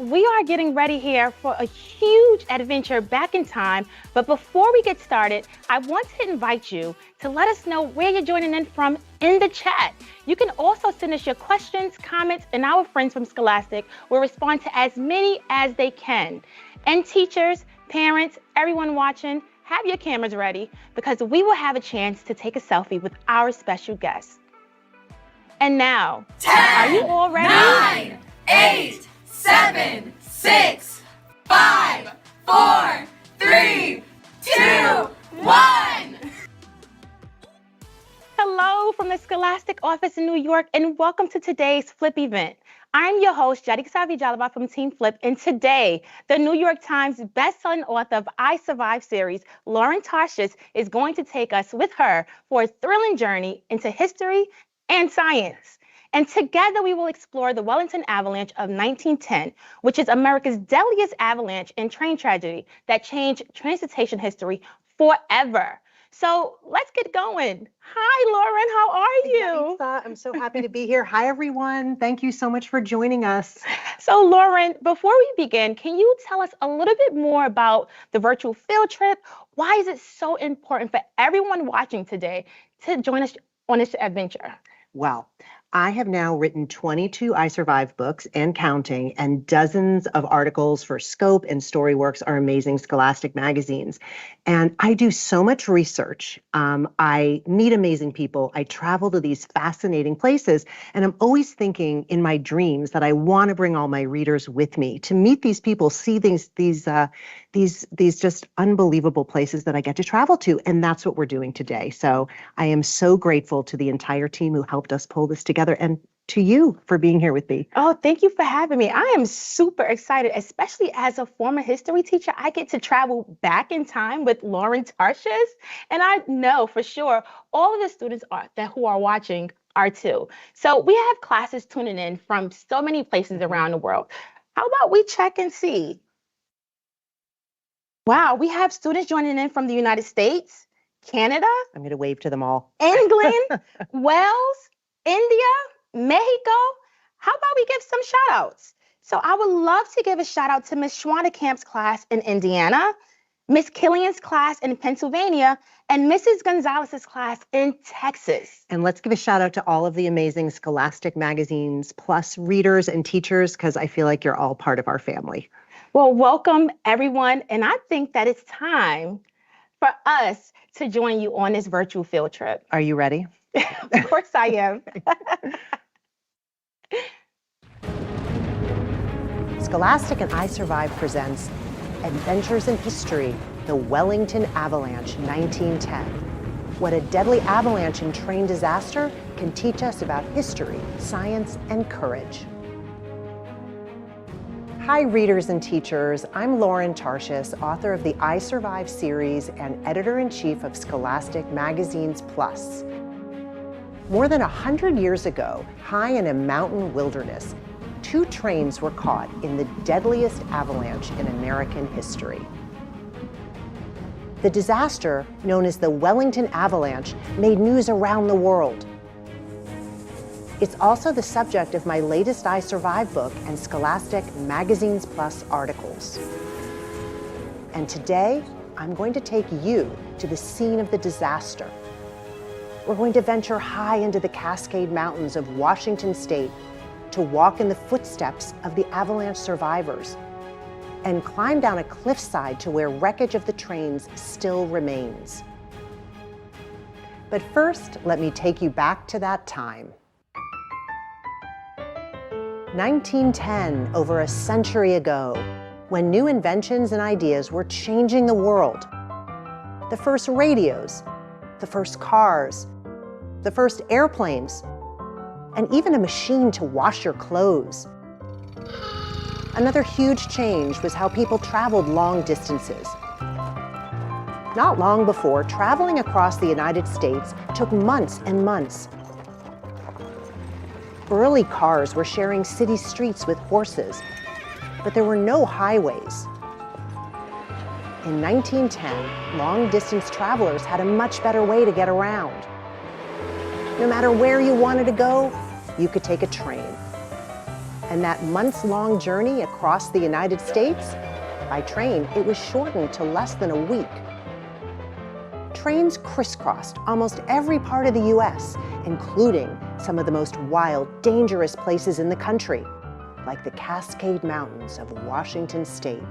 we are getting ready here for a huge adventure back in time. But before we get started, I want to invite you to let us know where you're joining in from in the chat. You can also send us your questions, comments, and our friends from Scholastic will respond to as many as they can. And teachers, parents, everyone watching, have your cameras ready because we will have a chance to take a selfie with our special guest. And now, 10, are you all ready? 9, 8, 7, 6, 5, 4, 3, 2, 1. Hello from the Scholastic office in New York, and welcome to today's Flip event. I'm your host, Jadika Savi-Jalaba from Team Flip, and today, the New York Times best-selling author of I Survive series, Lauren Tarshis, is going to take us with her for a thrilling journey into history and science. And together we will explore the Wellington Avalanche of 1910, which is America's deadliest avalanche and train tragedy that changed transportation history forever. So let's get going. Hi, Lauren, how are you? Lisa, I'm so happy to be here. Hi, everyone. Thank you so much for joining us. So Lauren, before we begin, can you tell us a little bit more about the virtual field trip? Why is it so important for everyone watching today to join us on this adventure? Well, I have now written 22 I Survive books and counting, and dozens of articles for Scope and Storyworks, our amazing Scholastic magazines. And I do so much research. I meet amazing people. I travel to these fascinating places, and I'm always thinking in my dreams that I want to bring all my readers with me to meet these people, see these just unbelievable places that I get to travel to. And that's what we're doing today. So I am so grateful to the entire team who helped us pull this together, and to you for being here with me. Oh, thank you for having me. I am super excited, especially as a former history teacher. I get to travel back in time with Lauren Tarshis, and I know for sure all of the students who are watching are too. So we have classes tuning in from so many places around the world. How about we check and see? Wow, we have students joining in from the United States, Canada. I'm going to wave to them all. England, Wales, India, Mexico. How about we give some shout outs? So I would love to give a shout out to Miss Schwanekamp's class in Indiana, Miss Killian's class in Pennsylvania, and Mrs. Gonzalez's class in Texas. And let's give a shout out to all of the amazing Scholastic magazines, plus readers and teachers, because I feel like you're all part of our family. Well, welcome everyone. And I think that it's time for us to join you on this virtual field trip. Are you ready? Of course I am. Scholastic and I Survive presents Adventures in History, the Wellington Avalanche, 1910. What a deadly avalanche and train disaster can teach us about history, science, and courage. Hi, readers and teachers. I'm Lauren Tarshis, author of the I Survive series and editor-in-chief of Scholastic Magazines Plus. More than 100 years ago, high in a mountain wilderness, two trains were caught in the deadliest avalanche in American history. The disaster, known as the Wellington Avalanche, made news around the world. It's also the subject of my latest I Survive book and Scholastic Magazines Plus articles. And today, I'm going to take you to the scene of the disaster. We're going to venture high into the Cascade Mountains of Washington State to walk in the footsteps of the avalanche survivors and climb down a cliffside to where wreckage of the trains still remains. But first, let me take you back to that time. 1910, over a century ago, when new inventions and ideas were changing the world. The first radios, the first cars, the first airplanes, and even a machine to wash your clothes. Another huge change was how people traveled long distances. Not long before, traveling across the United States took months and months. Early cars were sharing city streets with horses, but there were no highways. In 1910, long-distance travelers had a much better way to get around. No matter where you wanted to go, you could take a train. And that months-long journey across the United States, by train, it was shortened to less than a week. Trains crisscrossed almost every part of the U.S., including some of the most wild, dangerous places in the country, like the Cascade Mountains of Washington State.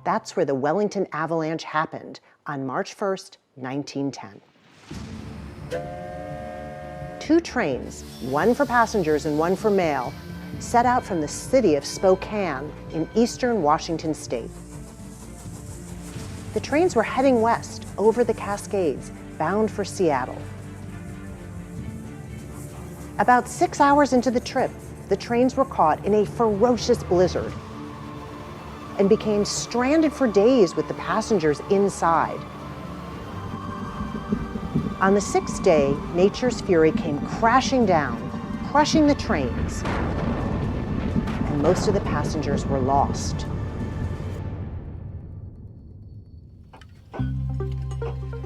That's where the Wellington Avalanche happened on March 1st, 1910. 2 trains, one for passengers and one for mail, set out from the city of Spokane in eastern Washington State. The trains were heading west over the Cascades, bound for Seattle. About 6 hours into the trip, the trains were caught in a ferocious blizzard and became stranded for days with the passengers inside. On the 6th day, nature's fury came crashing down, crushing the trains, and most of the passengers were lost.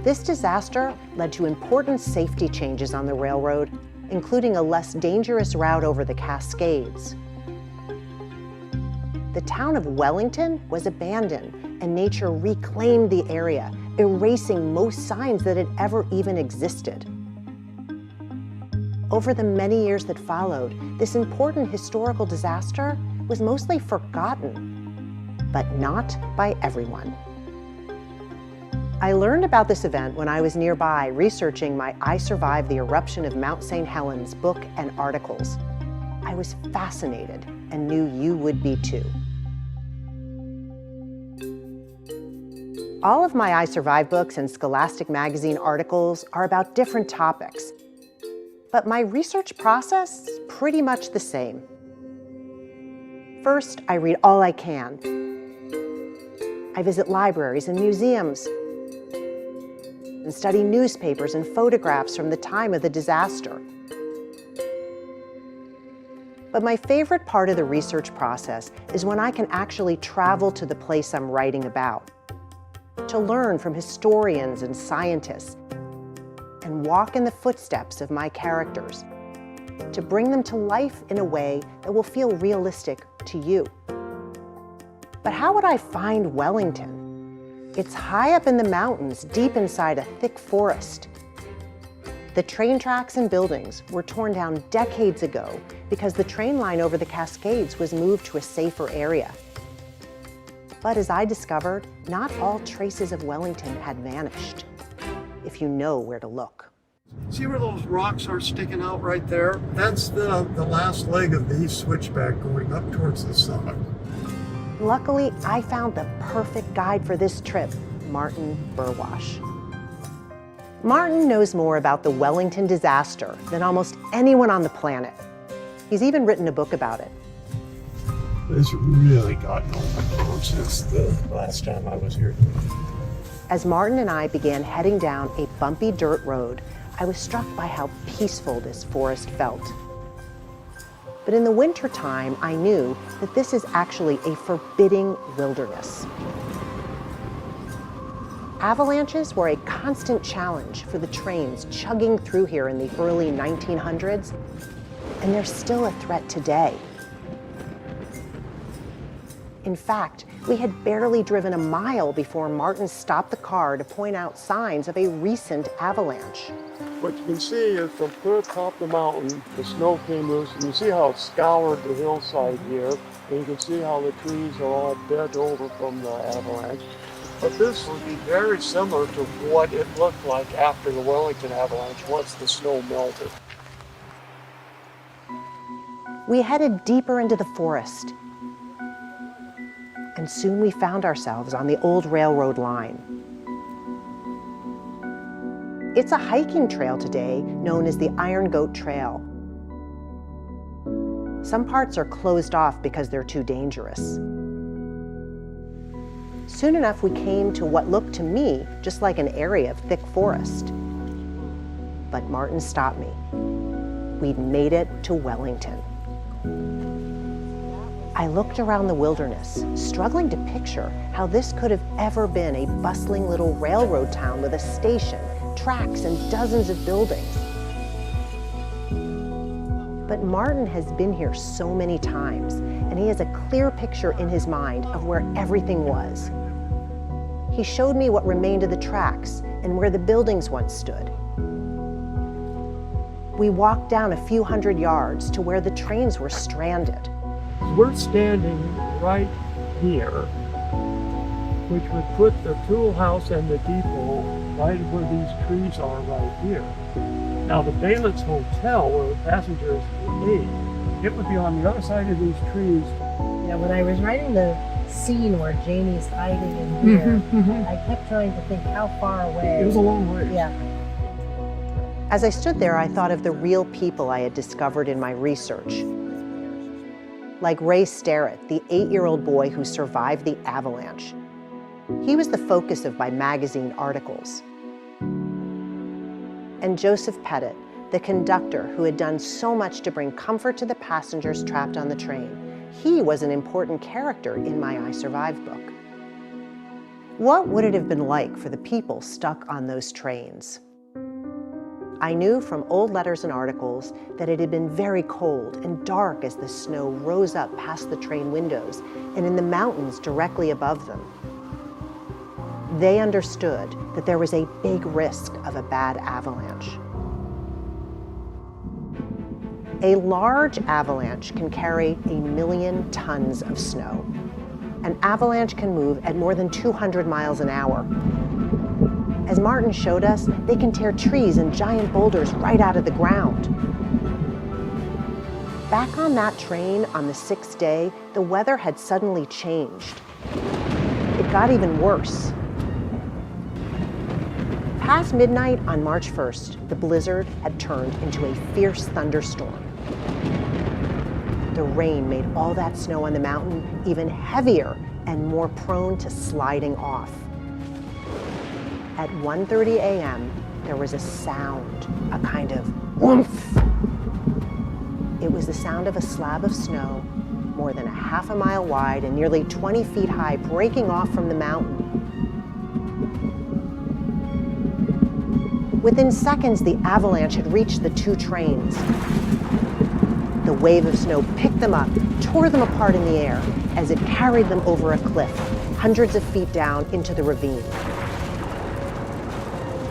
This disaster led to important safety changes on the railroad, including a less dangerous route over the Cascades. The town of Wellington was abandoned, and nature reclaimed the area, erasing most signs that it ever even existed. Over the many years that followed, this important historical disaster was mostly forgotten, but not by everyone. I learned about this event when I was nearby researching my I Survived the Eruption of Mount St. Helens book and articles. I was fascinated and knew you would be too. All of my I Survived books and Scholastic magazine articles are about different topics, but my research process is pretty much the same. First, I read all I can. I visit libraries and museums and study newspapers and photographs from the time of the disaster. But my favorite part of the research process is when I can actually travel to the place I'm writing about, to learn from historians and scientists, and walk in the footsteps of my characters, to bring them to life in a way that will feel realistic to you. But how would I find Wellington? It's high up in the mountains, deep inside a thick forest. The train tracks and buildings were torn down decades ago because the train line over the Cascades was moved to a safer area. But as I discovered, not all traces of Wellington had vanished, if you know where to look. See where those rocks are sticking out right there? That's the last leg of the East Switchback going up towards the summit. Luckily, I found the perfect guide for this trip, Martin Burwash. Martin knows more about the Wellington disaster than almost anyone on the planet. He's even written a book about it. It's really gotten overgrown since the last time I was here. As Martin and I began heading down a bumpy dirt road, I was struck by how peaceful this forest felt. But in the wintertime, I knew that this is actually a forbidding wilderness. Avalanches were a constant challenge for the trains chugging through here in the early 1900s, and they're still a threat today. In fact, we had barely driven a mile before Martin stopped the car to point out signs of a recent avalanche. What you can see is from clear atop the mountain, the snow came loose, and you see how it scoured the hillside here, and you can see how the trees are all bent over from the avalanche. But this would be very similar to what it looked like after the Wellington Avalanche once the snow melted. We headed deeper into the forest, and soon we found ourselves on the old railroad line. It's a hiking trail today known as the Iron Goat Trail. Some parts are closed off because they're too dangerous. Soon enough, we came to what looked to me just like an area of thick forest. But Martin stopped me. We'd made it to Wellington. I looked around the wilderness, struggling to picture how this could have ever been a bustling little railroad town with a station, tracks, and dozens of buildings. But Martin has been here so many times, and he has a clear picture in his mind of where everything was. He showed me what remained of the tracks and where the buildings once stood. We walked down a few hundred yards to where the trains were stranded. We're standing right here, which would put the tool house and the depot right where these trees are right here. Now the Valence Hotel, where the passengers ate, it would be on the other side of these trees. Yeah, when I was writing the scene where Jamie's hiding in here, I kept trying to think how far away. It was a long way. Yeah. As I stood there, I thought of the real people I had discovered in my research. Like Ray Starrett, the 8-year-old boy who survived the avalanche. He was the focus of my magazine articles. And Joseph Pettit, the conductor who had done so much to bring comfort to the passengers trapped on the train. He was an important character in my I Survived book. What would it have been like for the people stuck on those trains? I knew from old letters and articles that it had been very cold and dark as the snow rose up past the train windows and in the mountains directly above them. They understood that there was a big risk of a bad avalanche. A large avalanche can carry 1 million tons of snow. An avalanche can move at more than 200 miles an hour. As Martin showed us, they can tear trees and giant boulders right out of the ground. Back on that train on the 6th day, the weather had suddenly changed. It got even worse. Past midnight on March 1st, the blizzard had turned into a fierce thunderstorm. The rain made all that snow on the mountain even heavier and more prone to sliding off. At 1:30 a.m., there was a sound, a kind of whoomph. It was the sound of a slab of snow, more than a half a mile wide and nearly 20 feet high, breaking off from the mountain. Within seconds, the avalanche had reached the 2 trains. The wave of snow picked them up, tore them apart in the air as it carried them over a cliff, hundreds of feet down into the ravine.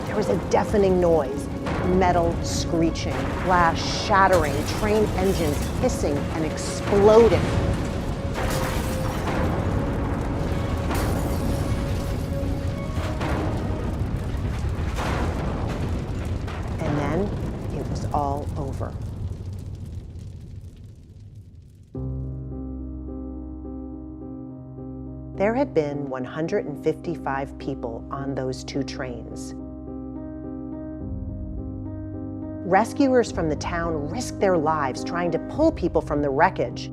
There was a deafening noise, metal screeching, glass shattering, train engines hissing and exploding. And then it was all over. There had been 155 people on those 2 trains. Rescuers from the town risked their lives trying to pull people from the wreckage.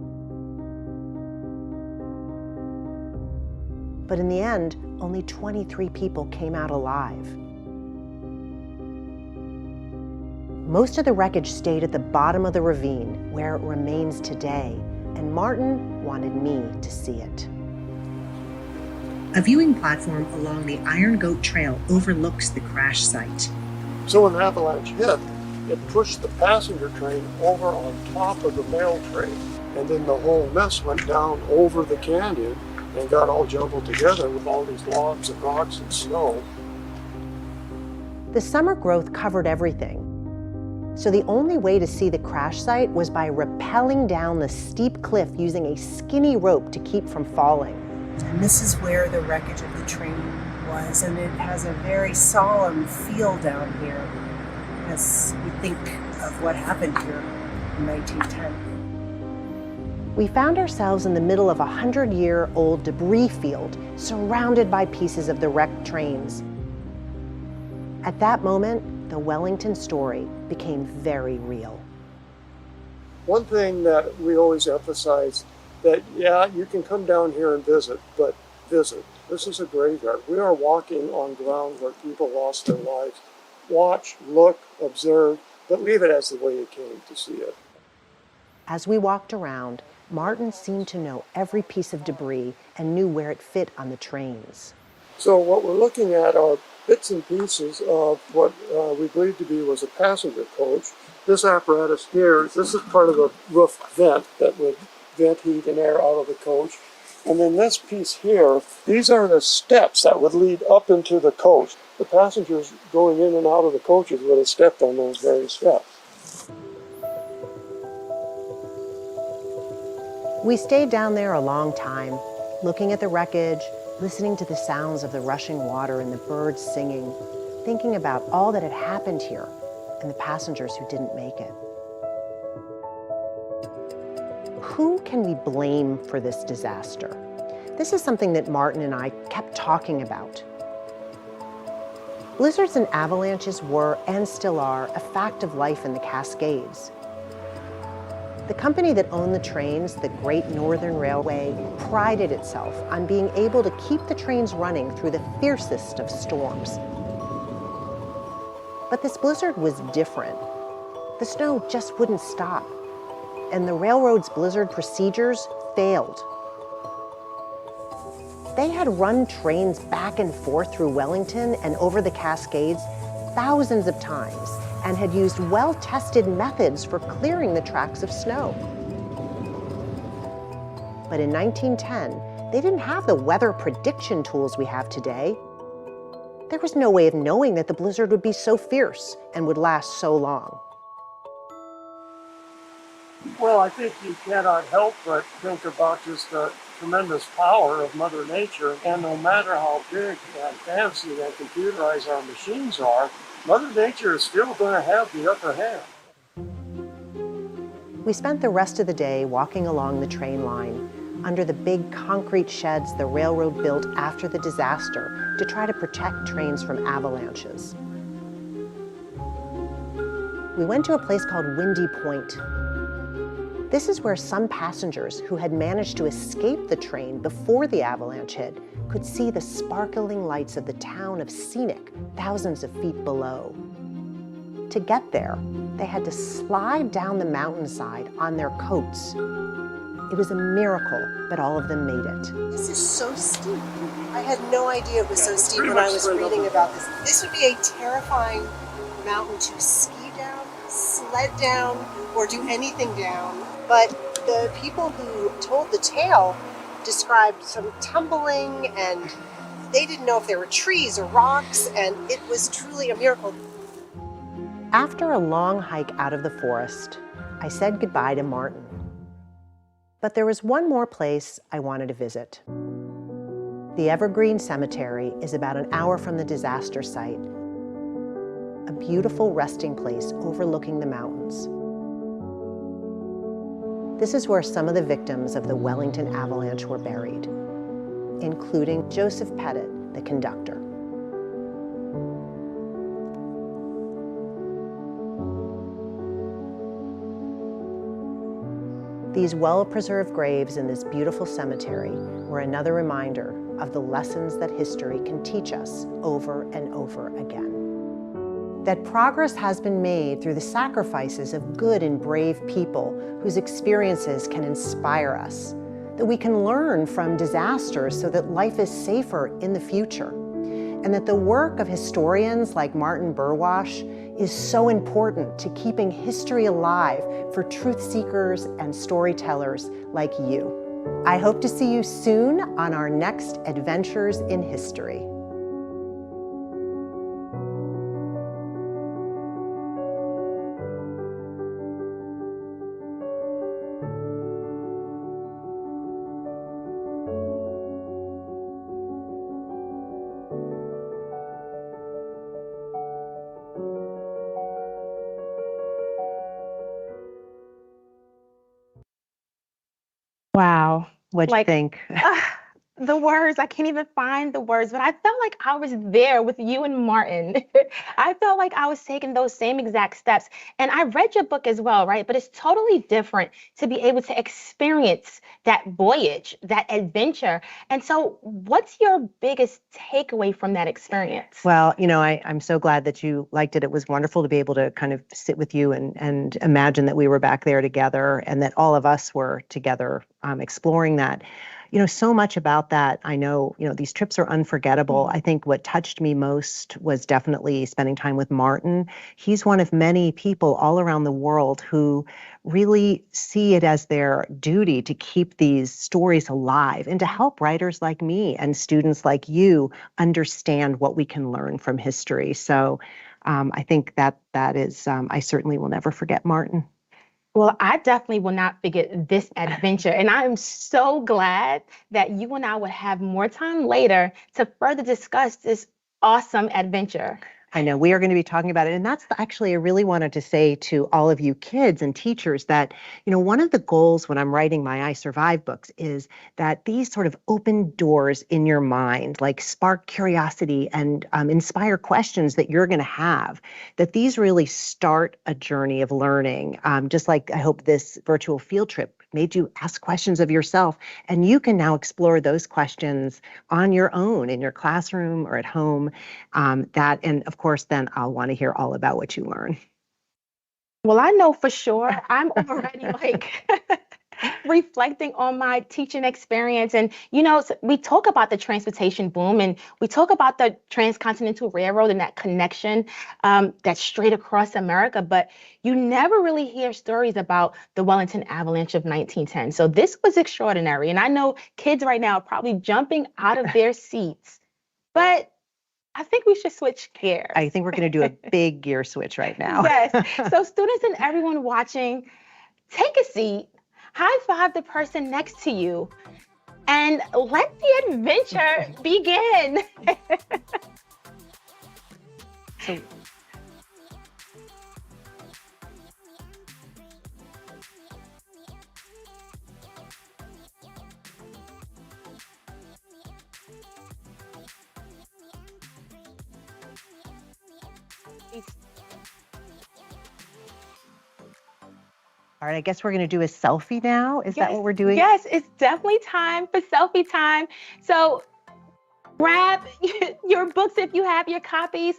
But in the end, only 23 people came out alive. Most of the wreckage stayed at the bottom of the ravine, where it remains today, and Martin wanted me to see it. A viewing platform along the Iron Goat Trail overlooks the crash site. So when the avalanche hit, it pushed the passenger train over on top of the mail train. And then the whole mess went down over the canyon and got all jumbled together with all these logs and rocks and snow. The summer growth covered everything. So the only way to see the crash site was by rappelling down the steep cliff using a skinny rope to keep from falling. And this is where the wreckage of the train was, and it has a very solemn feel down here as we think of what happened here in 1910. We found ourselves in the middle of a 100-year-old debris field, surrounded by pieces of the wrecked trains. At that moment, the Wellington story became very real. One thing that we always emphasize, that yeah, you can come down here and visit, but visit. This is a graveyard. We are walking on ground where people lost their lives. Watch, look, observe, but leave it as the way you came to see it. As we walked around, Martin seemed to know every piece of debris and knew where it fit on the trains. So what we're looking at are bits and pieces of what we believe to be was a passenger coach. This apparatus here, this is part of the roof vent that would vent heat and air out of the coach. And then this piece here, these are the steps that would lead up into the coach. The passengers going in and out of the coaches would have stepped on those very steps. We stayed down there a long time, looking at the wreckage, listening to the sounds of the rushing water and the birds singing, thinking about all that had happened here and the passengers who didn't make it. Who can we blame for this disaster? This is something that Martin and I kept talking about. Blizzards and avalanches were, and still are, a fact of life in the Cascades. The company that owned the trains, the Great Northern Railway, prided itself on being able to keep the trains running through the fiercest of storms. But this blizzard was different. The snow just wouldn't stop, and the railroad's blizzard procedures failed. They had run trains back and forth through Wellington and over the Cascades thousands of times, and had used well-tested methods for clearing the tracks of snow. But in 1910, they didn't have the weather prediction tools we have today. There was no way of knowing that the blizzard would be so fierce and would last so long. Well, I think you cannot help but think about just the tremendous power of Mother Nature. And no matter how big and fancy and computerized our machines are, Mother Nature is still going to have the upper hand. We spent the rest of the day walking along the train line, under the big concrete sheds the railroad built after the disaster to try to protect trains from avalanches. We went to a place called Windy Point. This is where some passengers who had managed to escape the train before the avalanche hit could see the sparkling lights of the town of Scenic thousands of feet below. To get there, they had to slide down the mountainside on their coats. It was a miracle, but all of them made it. This is so steep. I had no idea it was so steep when I was reading about this. This would be a terrifying mountain to ski down, sled down, or do anything down. But the people who told the tale described some tumbling, and they didn't know if there were trees or rocks, and it was truly a miracle. After a long hike out of the forest, I said goodbye to Martin. But there was one more place I wanted to visit. The Evergreen Cemetery is about an hour from the disaster site, a beautiful resting place overlooking the mountains. This is where some of the victims of the Wellington Avalanche were buried, including Joseph Pettit, the conductor. These well-preserved graves in this beautiful cemetery were another reminder of the lessons that history can teach us over and over again. That progress has been made through the sacrifices of good and brave people whose experiences can inspire us, that we can learn from disasters so that life is safer in the future, and that the work of historians like Martin Burwash is so important to keeping history alive for truth seekers and storytellers like you. I hope to see you soon on our next Adventures in History. Wow. What'd you think? The words, I can't even find the words, but I felt like I was there with you and Martin. I felt like I was taking those same exact steps. And I read your book as well, right? But it's totally different to be able to experience that voyage, that adventure. And so what's your biggest takeaway from that experience? Well, you know, I'm so glad that you liked it. It was wonderful to be able to kind of sit with you and imagine that we were back there together and that all of us were together exploring that. so much about that. I know, these trips are unforgettable. I think what touched me most was definitely spending time with Martin. He's one of many people all around the world who really see it as their duty to keep these stories alive and to help writers like me and students like you understand what we can learn from history. So I think that is, I certainly will never forget Martin. Well, I definitely will not forget this adventure. And I am so glad that you and I would have more time later to further discuss this awesome adventure. I know we are going to be talking about it. And that's actually, I really wanted to say to all of you kids and teachers that, one of the goals when I'm writing my I Survive books is that these sort of open doors in your mind, like spark curiosity and inspire questions that you're going to have, that these really start a journey of learning. Just like I hope this virtual field trip made you ask questions of yourself. And you can now explore those questions on your own in your classroom or at home. And of course, then I'll want to hear all about what you learn. Well, I know for sure. I'm already reflecting on my teaching experience. And, we talk about the transportation boom and we talk about the transcontinental railroad and that connection that's straight across America. But you never really hear stories about the Wellington Avalanche of 1910. So this was extraordinary. And I know kids right now are probably jumping out of their seats. But I think we should switch gears. I think we're going to do a big gear switch right now. Yes. So students and everyone watching, take a seat, high five the person next to you, and let the adventure begin. So, all right, I guess we're going to do a selfie now. Is that what we're doing? Yes, it's definitely time for selfie time. So grab your books if you have your copies.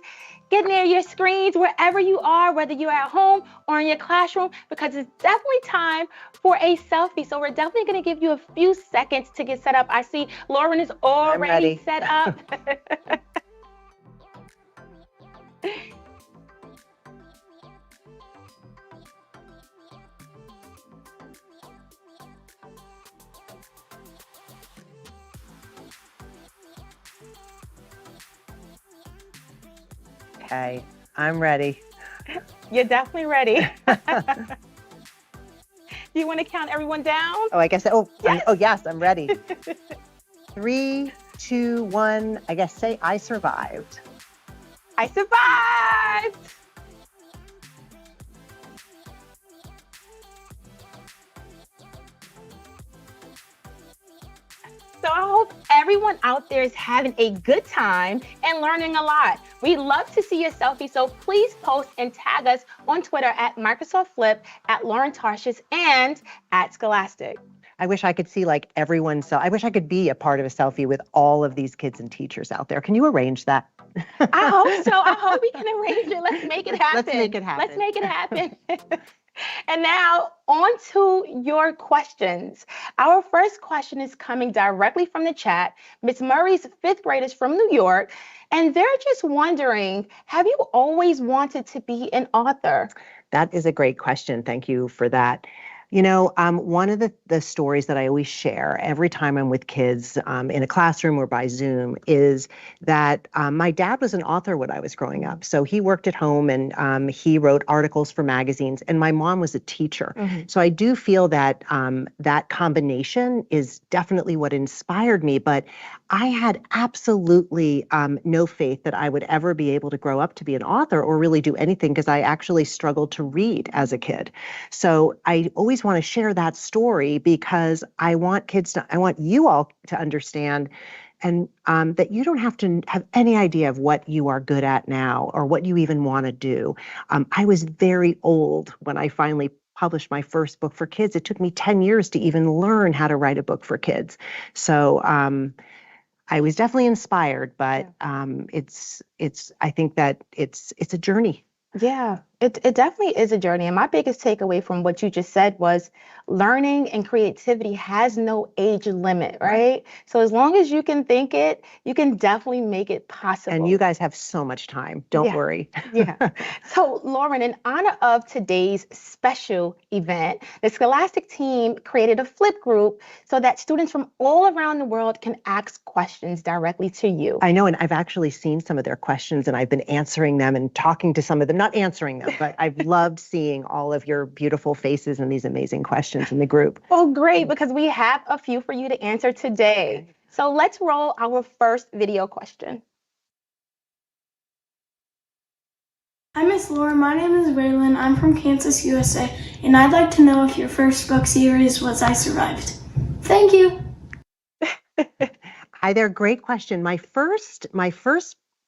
Get near your screens wherever you are, whether you're at home or in your classroom, because it's definitely time for a selfie. So we're definitely going to give you a few seconds to get set up. I see Lauren is already set up. Okay, I'm ready. You're definitely ready. Do you want to count everyone down? Oh, I guess. Oh, yes, yes, I'm ready. 3, 2, 1. I guess say I survived. I survived. So I hope everyone out there is having a good time and learning a lot. We love to see your selfie, so please post and tag us on Twitter at Microsoft Flip, at Lauren Tarshis, and at Scholastic. I wish I could see everyone. So I wish I could be a part of a selfie with all of these kids and teachers out there. Can you arrange that? I hope so. I hope we can arrange it. Let's make it happen. Let's make it happen. Let's make it happen. And now on to your questions. Our first question is coming directly from the chat. Miss Murray's 5th graders from New York, and they're just wondering, have you always wanted to be an author? That is a great question. Thank you for that. One of the stories that I always share every time I'm with kids in a classroom or by Zoom is that my dad was an author when I was growing up. So he worked at home and he wrote articles for magazines, and my mom was a teacher. Mm-hmm. So I do feel that that combination is definitely what inspired me. But I had absolutely no faith that I would ever be able to grow up to be an author or really do anything, because I actually struggled to read as a kid. So I always want to share that story because I want you all to understand and that you don't have to have any idea of what you are good at now or what you even want to do. I was very old when I finally published my first book for kids. It took me 10 years to even learn how to write a book for kids. So I was definitely inspired, but I think that it's a journey. Yeah. It definitely is a journey. And my biggest takeaway from what you just said was learning and creativity has no age limit, right? So as long as you can think it, you can definitely make it possible. And you guys have so much time. Don't worry. Yeah. So, Lauren, in honor of today's special event, the Scholastic team created a flip group so that students from all around the world can ask questions directly to you. I know, and I've actually seen some of their questions, and I've been answering them and talking to some of them, not answering them, but I've loved seeing all of your beautiful faces and these amazing questions in the group. Well, great, because we have a few for you to answer today. So let's roll our first video question. Hi, Miss Laura. My name is Raylan. I'm from Kansas, USA, and I'd like to know if your first book series was I Survived. Thank you. Hi there, great question. My first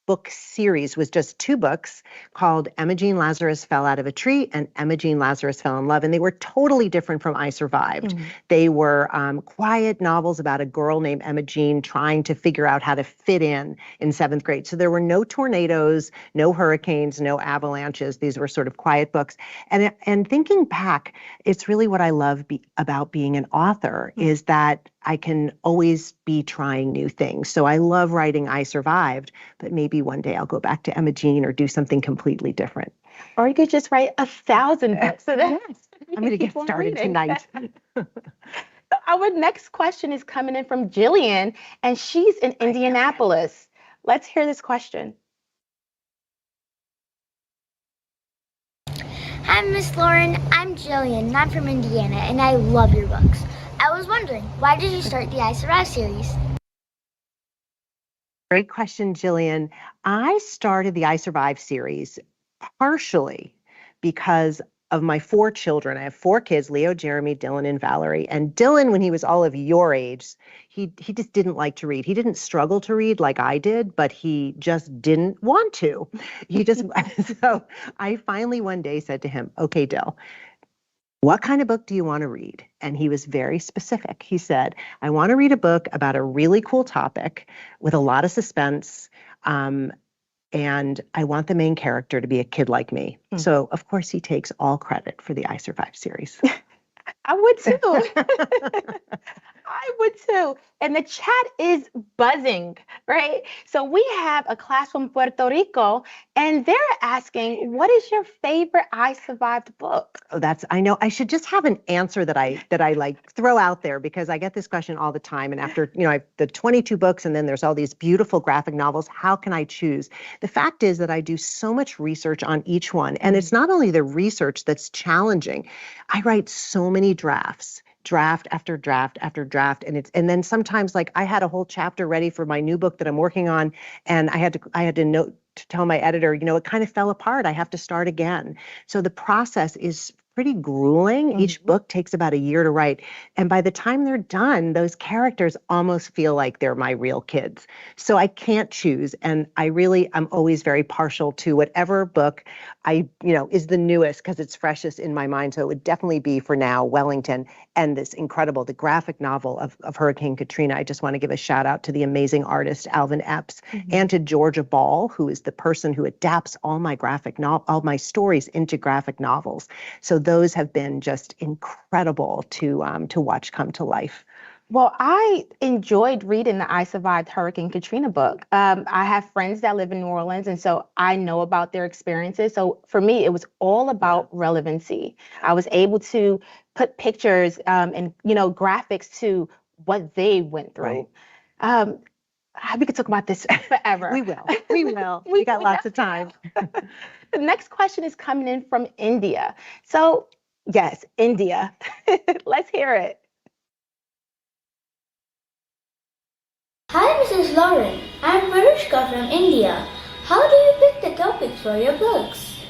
book series was just 2 books called Emma Jean Lazarus Fell Out of a Tree and Emma Jean Lazarus Fell in Love, and they were totally different from I Survived. They were quiet novels about a girl named Emma Jean trying to figure out how to fit in 7th grade. So there were no tornadoes, no hurricanes, no avalanches. These were sort of quiet books. And thinking back, it's really what I love about being an author is that I can always be trying new things. So I love writing I Survived, but maybe one day I'll go back to Emma Jean or do something completely different. Or you could just write 1,000 books. So I'm going to get started tonight. Our next question is coming in from Jillian, and she's in Indianapolis. Let's hear this question. Hi, Miss Lauren. I'm Jillian, and I'm from Indiana, and I love your books. I was wondering, why did you start the I Survive series? Great question, Jillian. I started the I Survive series partially because of my 4 children. I have 4 kids, Leo, Jeremy, Dylan, and Valerie. And Dylan, when he was all of your age, he just didn't like to read. He didn't struggle to read like I did, but he just didn't want to. So I finally one day said to him, okay, Dill, what kind of book do you want to read? And he was very specific. He said, I want to read a book about a really cool topic with a lot of suspense. And I want the main character to be a kid like me. So, of course, he takes all credit for the I Survive series. I would too. I would too. And the chat is buzzing, right? So we have a class from Puerto Rico, and they're asking, what is your favorite I Survived book? Oh, I know I should just have an answer that I like throw out there, because I get this question all the time. And after, I have the 22 books and then there's all these beautiful graphic novels. How can I choose? The fact is that I do so much research on each one. And it's not only the research that's challenging. I write so many drafts after draft after draft. And then sometimes, like, I had a whole chapter ready for my new book that I'm working on, and I had to tell my editor, it kind of fell apart. I have to start again. So the process is pretty grueling. Each book takes about a year to write. And by the time they're done, those characters almost feel like they're my real kids. So I can't choose. And I'm always very partial to whatever book is the newest, because it's freshest in my mind. So it would definitely be, for now, Wellington, and the graphic novel of Hurricane Katrina. I just want to give a shout out to the amazing artist, Alvin Epps, and to Georgia Ball, who is the person who adapts all my stories into graphic novels. So those have been just incredible to watch come to life. Well, I enjoyed reading the I Survived Hurricane Katrina book. I have friends that live in New Orleans, and so I know about their experiences. So for me, it was all about relevancy. I was able to put pictures and graphics to what they went through. Right. We could talk about this forever. We will. We got lots of time. The next question is coming in from India. So, yes, India. Let's hear it. Hi, Mrs. Lauren. I'm Marushka from India. How do you pick the topics for your books?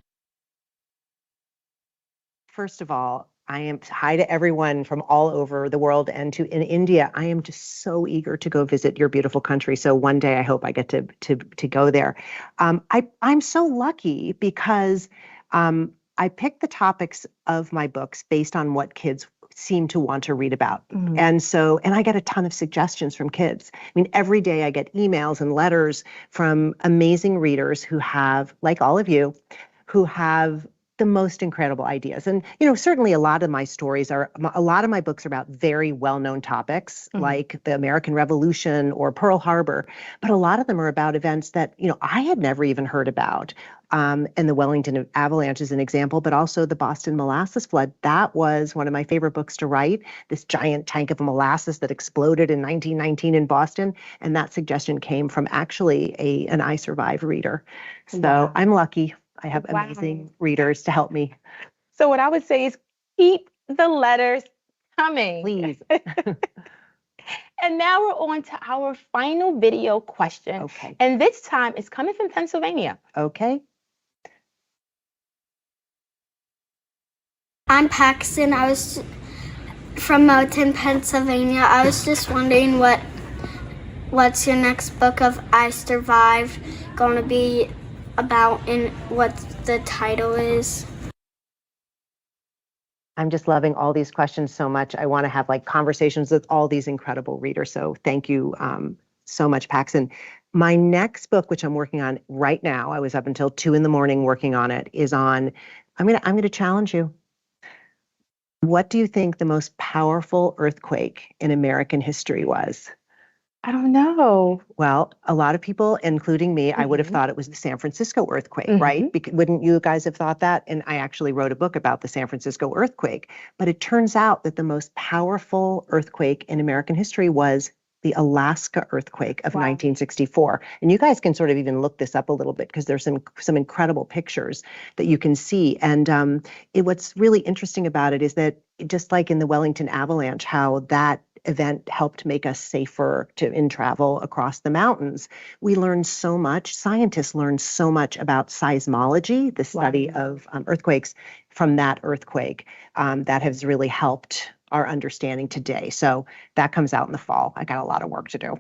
First of all, hi to everyone from all over the world, and in India. I am just so eager to go visit your beautiful country. So one day I hope I get to go there. I'm so lucky because I pick the topics of my books based on what kids seem to want to read about. And I get a ton of suggestions from kids. I mean, every day I get emails and letters from amazing readers who have, like all of you, who have the most incredible ideas. And, certainly a lot of my books are about very well-known topics like the American Revolution or Pearl Harbor, but a lot of them are about events that, I had never even heard about. And the Wellington Avalanche is an example, but also the Boston molasses flood. That was one of my favorite books to write, this giant tank of molasses that exploded in 1919 in Boston. And that suggestion came from actually an I Survive reader. So I'm lucky. I have amazing readers to help me. So what I would say is keep the letters coming. Please. And now we're on to our final video question. Okay. And this time it's coming from Pennsylvania. Okay. I'm Paxton. I was from Wellington, Pennsylvania. I was just wondering what's your next book of I Survived going to be about and what the title is. I'm just loving all these questions so much. I want to have conversations with all these incredible readers. So thank you so much, Paxton. My next book, which I'm working on right now, I was up until 2 a.m. working on it, is on, I'm going to challenge you. What do you think the most powerful earthquake in American history was? I don't know. Well, a lot of people, including me, I would have thought it was the San Francisco earthquake, right? Wouldn't you guys have thought that? And I actually wrote a book about the San Francisco earthquake. But it turns out that the most powerful earthquake in American history was the Alaska earthquake of 1964. And you guys can sort of even look this up a little bit because there's some incredible pictures that you can see. And what's really interesting about it is that just like in the Wellington Avalanche, how that event helped make us safer in travel across the mountains. We learned so much. Scientists learned so much about seismology, the study of earthquakes, from that earthquake that has really helped our understanding today. So that comes out in the fall. I got a lot of work to do.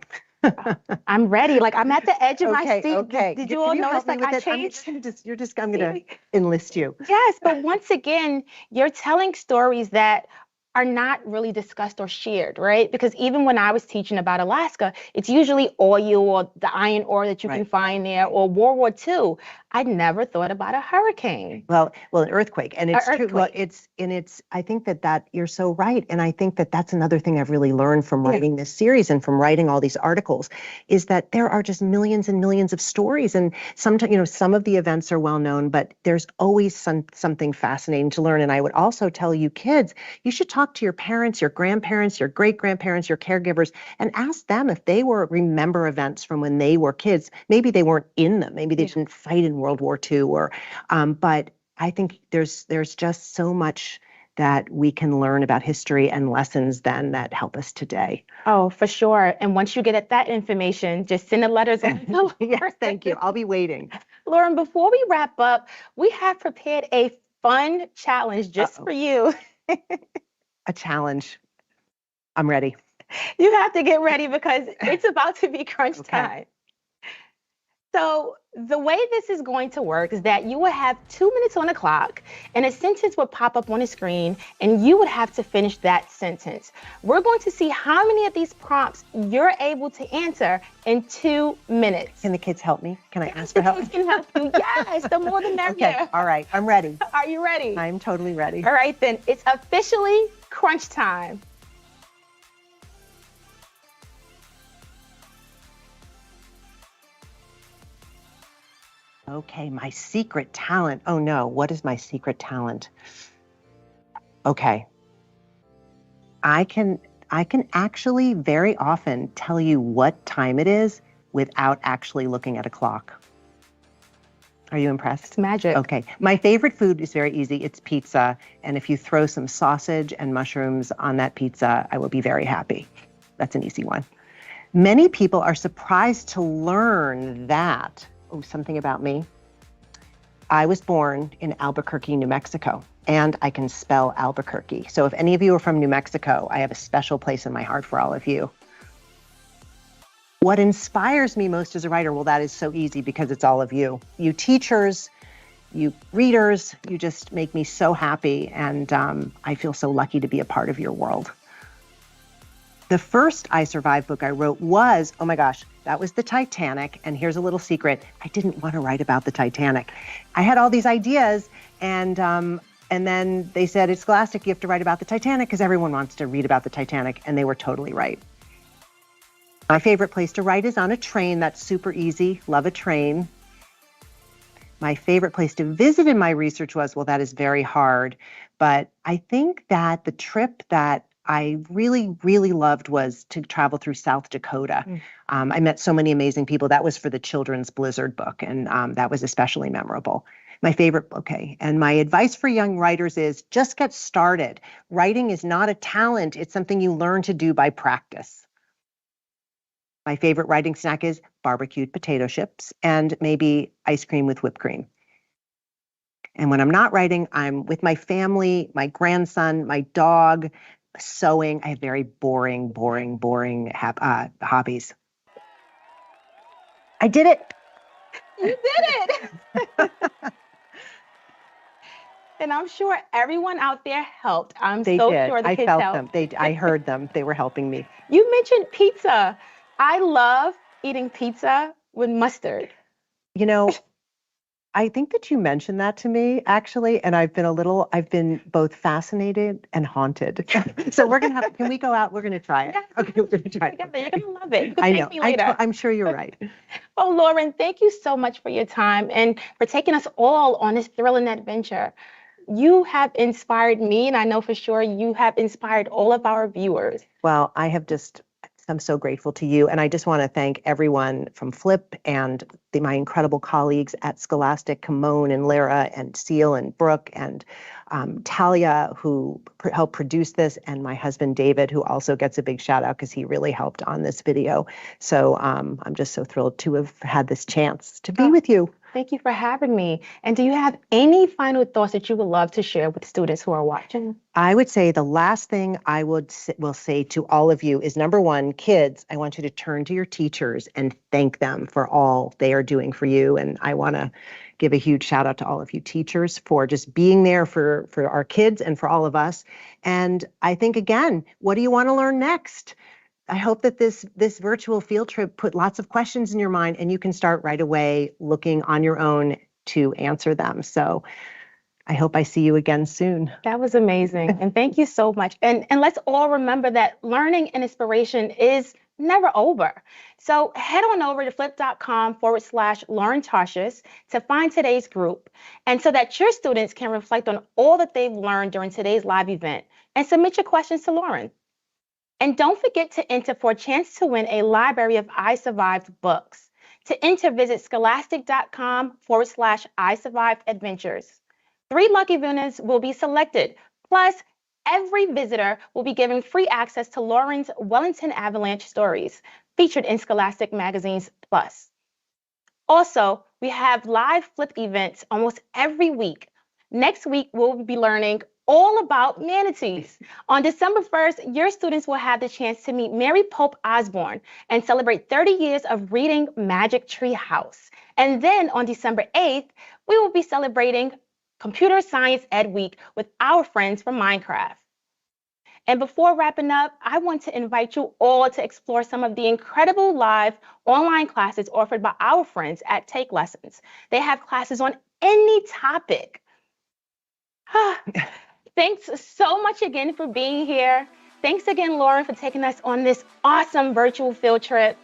I'm ready. I'm at the edge of my seat. Okay. Did you all notice I changed? I'm going to enlist you. Yes, but once again, you're telling stories that are not really discussed or shared, right? Because even when I was teaching about Alaska, it's usually oil or the iron ore that you can find there, or World War II. I never thought about a hurricane. Well, an earthquake, and it's true. Well, I think that you're so right, and I think that that's another thing I've really learned from writing this series and from writing all these articles, is that there are just millions and millions of stories, and sometimes some of the events are well known, but there's always something fascinating to learn. And I would also tell you kids, you should talk to your parents, your grandparents, your great-grandparents, your caregivers, and ask them if they remember events from when they were kids. Maybe they weren't in them. Maybe they didn't fight in World War II, but I think there's just so much that we can learn about history and lessons then that help us today. Oh, for sure. And once you get at that information, just send the letters. Yes, thank you. I'll be waiting. Lauren, before we wrap up, we have prepared a fun challenge just for you. A challenge. I'm ready. You have to get ready because it's about to be crunch time. So the way this is going to work is that you will have 2 minutes on the clock and a sentence will pop up on the screen and you would have to finish that sentence. We're going to see how many of these prompts you're able to answer in 2 minutes. Can the kids help me? Can I ask for help? The kids can help you. Yes, the more the merrier. Okay, all right, I'm ready. Are you ready? I'm totally ready. All right, then it's officially crunch time. Okay, my secret talent. Oh no, what is my secret talent? Okay. I can actually very often tell you what time it is without actually looking at a clock. Are you impressed? It's magic. Okay. My favorite food is very easy. It's pizza. And if you throw some sausage and mushrooms on that pizza, I will be very happy. That's an easy one. Many people are surprised to learn that. Oh, something about me. I was born in Albuquerque, New Mexico, and I can spell Albuquerque. So if any of you are from New Mexico, I have a special place in my heart for all of you. What inspires me most as a writer? Well, that is so easy because it's all of you. You teachers, you readers, you just make me so happy, and I feel so lucky to be a part of your world. The first I Survived book I wrote was, oh my gosh, that was the Titanic. And here's a little secret. I didn't want to write about the Titanic. I had all these ideas, and then they said, it's Scholastic, you have to write about the Titanic because everyone wants to read about the Titanic. And they were totally right. My favorite place to write is on a train. That's super easy. Love a train. My favorite place to visit in my research was, well, that is very hard. But I think that the trip that I really, really loved was to travel through South Dakota. I met so many amazing people. That was for the children's Blizzard book, and that was especially memorable. My favorite, okay, and my advice for young writers is just get started. Writing is not a talent. It's something you learn to do by practice. My favorite writing snack is barbecued potato chips and maybe ice cream with whipped cream. And when I'm not writing, I'm with my family, my grandson, my dog, sewing. I have very boring hobbies. I did it. You did it. And I'm sure everyone out there helped. They so did. sure the I kids felt helped. them. I heard them. They were helping me. You mentioned pizza. I love eating pizza with mustard. You know, I think that you mentioned that to me, actually, and I've been both fascinated and haunted. So can we go out? We're going to try it. Yes. Okay, we're going to try it. You're going to love it. You can I thank know. me later. I'm sure you're right. Well, Lauren, thank you so much for your time and for taking us all on this thrilling adventure. You have inspired me, and I know for sure you have inspired all of our viewers. Well, I'm so grateful to you. And I just want to thank everyone from Flip and my incredible colleagues at Scholastic, Kimon and Lara and Seal and Brooke and Talia, who helped produce this, and my husband, David, who also gets a big shout out because he really helped on this video. So I'm just so thrilled to have had this chance to be with you. Thank you for having me. And do you have any final thoughts that you would love to share with students who are watching? I would say the last thing I will say to all of you is, number one, kids, I want you to turn to your teachers and thank them for all they are doing for you. And I want to give a huge shout out to all of you teachers for just being there for our kids and for all of us. And I think, again, what do you want to learn next? I hope that this virtual field trip put lots of questions in your mind, and you can start right away looking on your own to answer them. So I hope I see you again soon. That was amazing. And thank you so much. And let's all remember that learning and inspiration is never over. So head on over to flip.com/Lauren Tarshis to find today's group, and so that your students can reflect on all that they've learned during today's live event and submit your questions to Lauren. And don't forget to enter for a chance to win a library of I Survived books. To enter, visit scholastic.com/I Survived Adventures. 3 lucky winners will be selected. Plus, every visitor will be given free access to Lauren's Wellington Avalanche stories, featured in Scholastic Magazine's Plus. Also, we have live Flip events almost every week. Next week, we'll be learning all about manatees. On December 1st, your students will have the chance to meet Mary Pope Osborne and celebrate 30 years of reading Magic Tree House. And then on December 8th, we will be celebrating Computer Science Ed Week with our friends from Minecraft. And before wrapping up, I want to invite you all to explore some of the incredible live online classes offered by our friends at Take Lessons. They have classes on any topic. Thanks so much again for being here. Thanks again, Lauren, for taking us on this awesome virtual field trip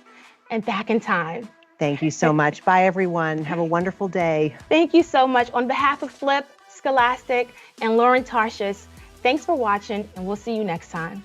and back in time. Thank you so much. Bye, everyone. Have a wonderful day. Thank you so much. On behalf of Flip, Scholastic, and Lauren Tarshis, thanks for watching, and we'll see you next time.